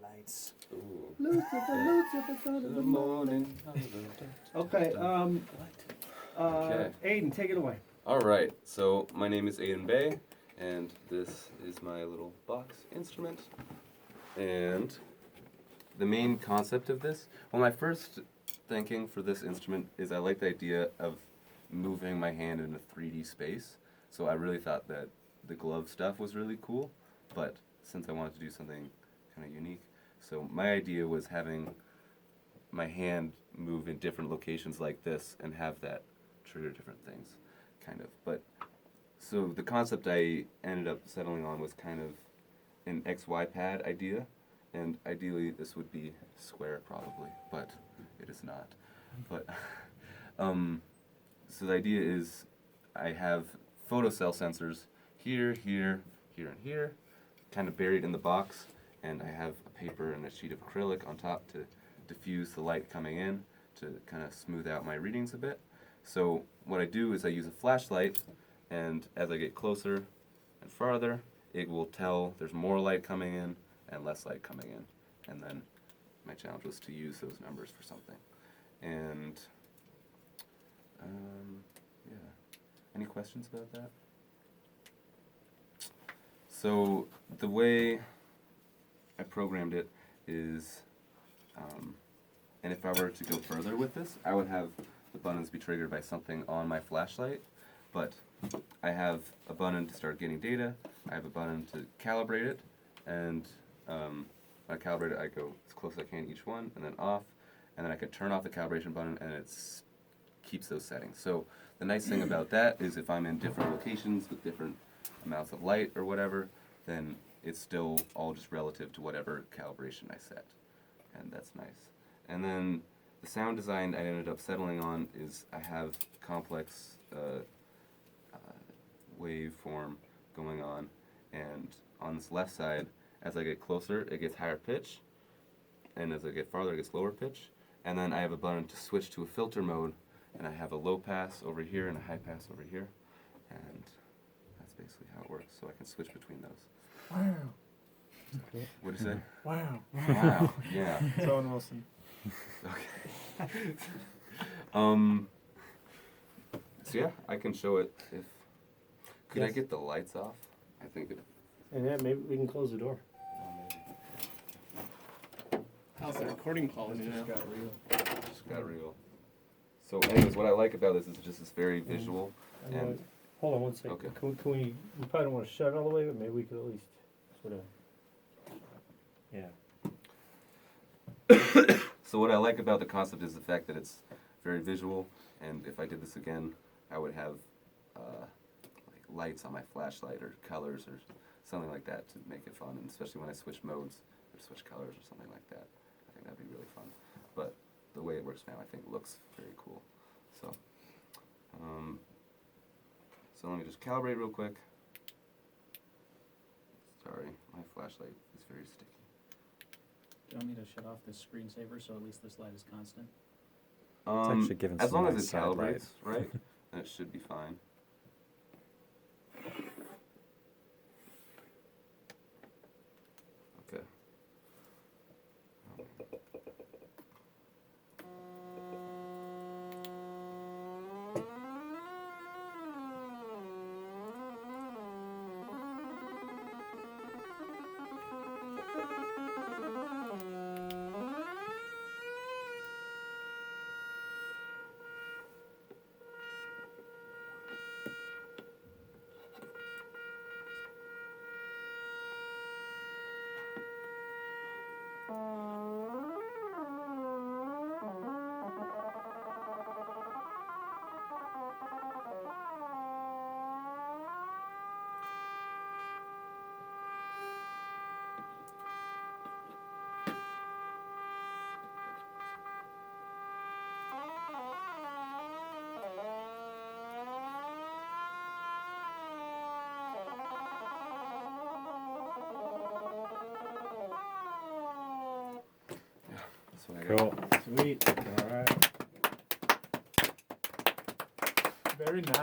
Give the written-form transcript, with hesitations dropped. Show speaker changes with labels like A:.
A: Lights.
B: Ooh.
A: Lucifer, son of the morning. Okay,
B: Okay.
A: Aiden, take it away.
B: All right. So my name is Aiden Bay, and this is my little box instrument. And the main concept of this, well, my first thinking for this instrument is I like the idea of moving my hand in a 3D space. So I really thought that the glove stuff was really cool, but since I wanted to do something kind of unique, so my idea was having my hand move in different locations like this and have that trigger different things, kind of. But so the concept I ended up settling on was kind of an XY pad idea, and ideally this would be square probably, but it is not. But so the idea is I have photocell sensors here, here, here, and here, kind of buried in the box, and I have a paper and a sheet of acrylic on top to diffuse the light coming in to kind of smooth out my readings a bit. So what I do is I use a flashlight, and as I get closer and farther, it will tell there's more light coming in and less light coming in. And then my challenge was to use those numbers for something. And yeah, any questions about that? So the way I programmed it is, and if I were to go further with this, I would have the buttons be triggered by something on my flashlight, but I have a button to start getting data, I have a button to calibrate it, and when I calibrate it, I go as close as I can each one, and then off, and then I can turn off the calibration button, and it keeps those settings. So the nice thing about that is if I'm in different locations with different amounts of light or whatever, then it's still all just relative to whatever calibration I set, and that's nice. And then the sound design I ended up settling on is I have complex waveform going on, and on this left side, as I get closer, it gets higher pitch, and as I get farther, it gets lower pitch. And then I have a button to switch to a filter mode, and I have a low pass over here and a high pass over here, and that's basically how it works. So I can switch between those.
A: Wow.
B: What do you say?
A: Wow.
B: Wow. Yeah.
A: Owen Wilson.
B: Okay. So yeah, I can show it if. Could I get the lights off? I think it.
A: And then maybe we can close the door.
C: How's the recording quality now?
B: Just got real. So anyways, what I like about this is just it's very visual. And
A: Hold on one second.
B: Okay.
A: Can we probably don't want to shut it all the way, but maybe we could at least sort of. Yeah.
B: So what I like about the concept is the fact that it's very visual, and if I did this again, I would have like lights on my flashlight or colors or something like that to make it fun, and especially when I switch modes or switch colors or something like that. I think that'd be really fun. But the way it works now, I think looks very cool. So, so let me just calibrate real quick. Sorry, my flashlight is very sticky.
C: Do you want me to shut off this screensaver so at least this light is constant?
D: actually giving
B: as
D: some
B: long as
D: nice
B: it
D: side light.
B: calibrates, right, then it should be fine. Okay. That's what I got.
D: Cool.
A: Sweet. All right. Very nice.